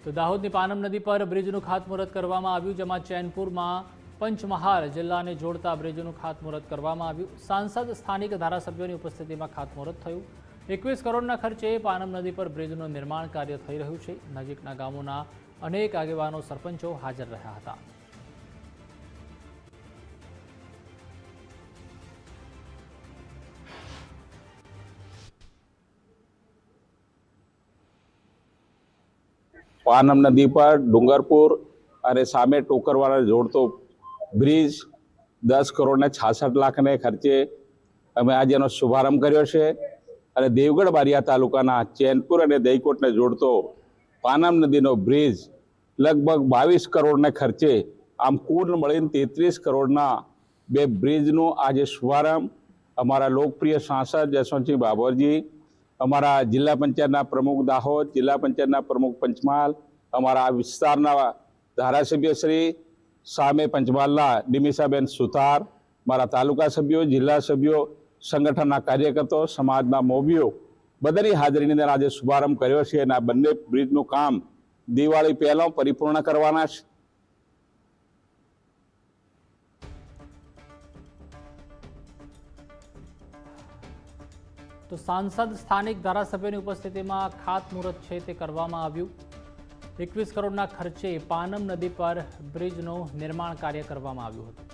તો દાહોદની પાનમ નદી પર બ્રિજનું ખાતમુહૂર્ત કરવામાં આવ્યું, જેમાં ચેનપુરમાં પંચમહાલ જિલ્લાને જોડતા બ્રિજનું ખાતમુહૂર્ત કરવામાં આવ્યું। સાંસદ સ્થાનિક ધારાસભ્યોની ઉપસ્થિતિમાં ખાતમુહૂર્ત થયું। 21 કરોડના ખર્ચે પાનમ નદી પર બ્રિજનું નિર્માણ કાર્ય થઈ રહ્યું છે। નજીકના ગામોના અનેક આગેવાનો, સરપંચો હાજર રહ્યા હતા। पानम नदी पर डूंगरपुर और सामे टोकरवाड़ा जोड़तो ब्रिज 10 करोड़ ने 66 लाख ने खर्चे अमे आज एनो शुभारंभ कर्यो छे। अने देवगढ़ बारिया तालुकाना चैनपुर और दहीकोट ने जोड़तो पानम नदीनो ब्रिज लगभग 22 करोड़ ने खर्चे आम कुल मळीने 33 करोड़ना बे ब्रिजनो आज शुभारंभ अमारा लोकप्रिय सांसद जसवंतसिंह बाबरजी, अमारा जिला पंचायतना प्रमुख दाहोद, जिला पंचायतना प्रमुख पंचमहाल, अमारा विस्तारना धारासभ्य श्री सामे पंचमहालना डिमिसाबेन सुतार, मारा तालुका सभ्यों, जिला सभ्यों, संगठनना कार्यकर्ताओ, समाजना मोभीओ बधानी हाजरीनी अंदर आज शुभारंभ कर्यो छे। आ बंने ब्रिजनुं काम दिवाળી પહેલા પરિપૂર્ણ કરવાના છે। तो सांसद स्थानिक धारासभ्योनी उपस्थितिमां खातमुहूर्त छे ते करवामां आव्युं। 21 करोड़ना खर्चे पानम नदी पर ब्रिजનું નિર્માણ કાર્ય કરવામાં આવ્યું હતું।